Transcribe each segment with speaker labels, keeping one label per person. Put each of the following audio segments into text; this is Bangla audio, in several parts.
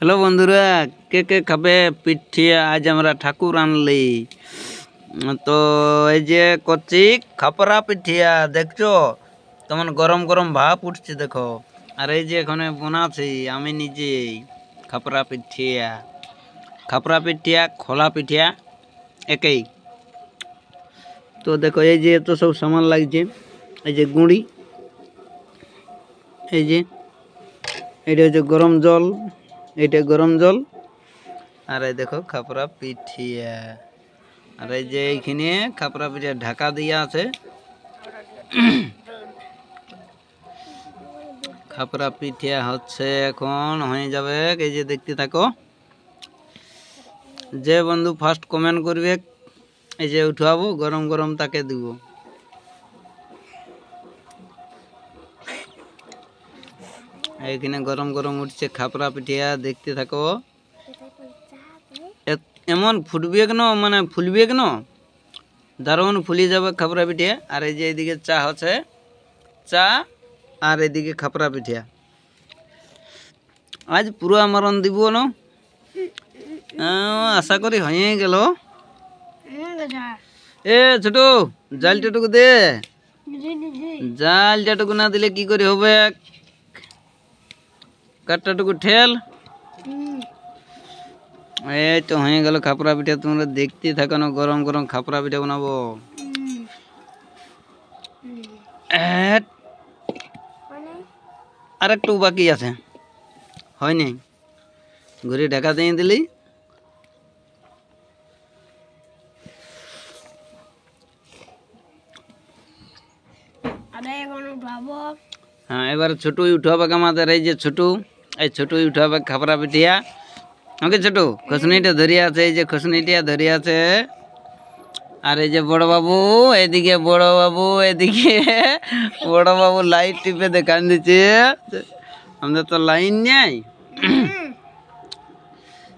Speaker 1: হ্যালো বন্ধুরা, কে কে খাবে পিঠিয়া? আজ আমরা ঠাকুর আনলি। তো এই যে করছি খাপরা পিঠিয়া, দেখছো কেমন গরম গরম ভাপ উঠছে দেখো। আর এই যে এখানে বানাচ্ছি আমি নিজেই খাপরা পিঠিয়া। খাপরা পিঠিয়া খোলা পিঠিয়া একই। তো দেখো এই যে এত সব সামান লাগছে। এই যে গুঁড়ি, এই যে এটা হচ্ছে গরম জল, এটা গরম জল। আর এই দেখো খাপরা পিঠিয়া। আর এই যে এইখানে খাপরা পিঠিয়া ঢাকা দিয়া আছে। খাপরা পিঠিয়া হচ্ছে এখন হয়ে যাবে। এই যে দেখতে থাকো। যে বন্ধু ফার্স্ট কমেন্ট করবে এই যে উঠাবো, গরম গরম তাকে দিব। এইখানে গরম গরম উঠছে খাপরা পিঠিয়া, দেখতে থাকো। এমন ফুটবে কেন, মানে ফুলবে কেন, দারুণ ফুলি যাবে খাপরা পিঠিয়া। আর এই যে এইদিকে চা হচ্ছে, চা আর এদিকে খাপরা পিঠিয়া। আজ পুরো আমরণ দিব না, আশা করি হয়ে গেল। এ ছোট জালটাটুকু দে, জালটাটুকু না দিলে কি করে হবে? কাঠটাটুকু ঠেল। এই তো হয়ে গেল খাপরা পিঠা। তোমরা দেখতে থাকো না, গরম গরম খাপরা পিঠা বানাবো। আর একটু বাকি আছে, হয়নি। ঘুরে ঢাকা দিয়ে দিলি। হ্যাঁ, এবার ছোটুই উঠাবে আমাদের। এই যে ছোটু, এই ছোটুই উঠাবে খাপরা পিঠিয়া। ওকে ছোটু, খসনিটা ধরিয়ে আছে, এই যে খসনিটা ধরিয়ে আছে। আর এই যে বড় বাবু, এদিকে বড় বাবু, এদিকে বড় বাবু লাইট টিপে দেখান দিচ্ছে। আমাদের তো লাইন নেই।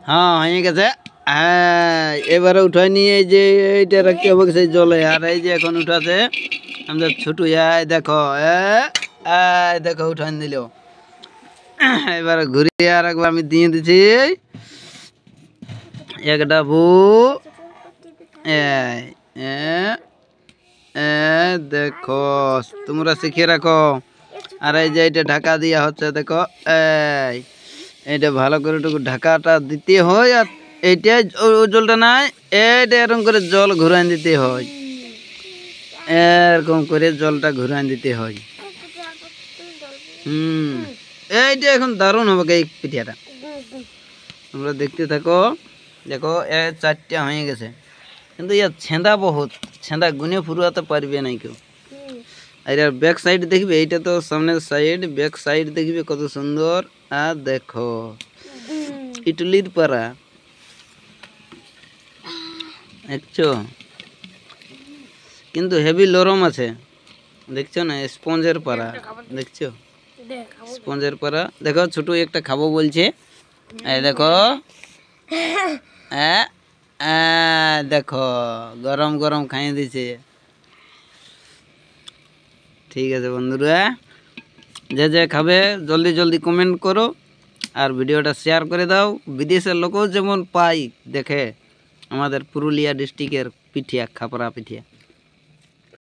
Speaker 1: হ্যাঁ হয়ে গেছে। হ্যাঁ, এবারে উঠাই নিয়ে এই যে এইটা রাখতে হবে সেই জলে। আর এই যে এখন উঠাছে আমাদের ছোটু। দেখো, দেখো উঠান দিল। এবারে ঘুরিয়ে আর একবার আমি দিয়ে দিচ্ছি একটা ভু। দেখো, তোমরা শিখে রাখো। আর এই যে এটা ঢাকা দিয়া হচ্ছে, দেখো এইটা ভালো করে একটু ঢাকাটা দিতে হয়। আর এইটা জলটা নাই, এইটা এরকম করে জল ঘুরান দিতে হয়। এরকম করে জলটা ঘুরান দিতে হয়। এইটা এখন দারুণ হবে এই পিঠিয়াটা। তোমরা দেখতে থাকো। দেখো চারটা হয়ে গেছে, কিন্তু ইয়ার ছেঁদা বহুত, ছেঁদা গুনে ফুরাতে পারবে না কেউ। আর এর ব্যাক সাইড দেখবে, এইটা তো সামনের সাইড, ব্যাক সাইড দেখবে কত সুন্দর। আর দেখো ইটলির পাড়া, দেখছো, কিন্তু হেভি নরম আছে, দেখছো না? স্পঞ্জের পাড়া, দেখছো স্পঞ্জের পাড়া। দেখো ছোট একটা খাবো বলছে, এই দেখো। দেখো গরম গরম খাইয়ে দিছে। ঠিক আছে বন্ধুরা, যে যে খাবে জলদি জলদি কমেন্ট করো আর ভিডিওটা শেয়ার করে দাও। বিদেশের লোকও যেমন পাই দেখে আমাদের পুরুলিয়া ডিস্ট্রিক্টের পিঠিয়া, খাপরা পিঠিয়া।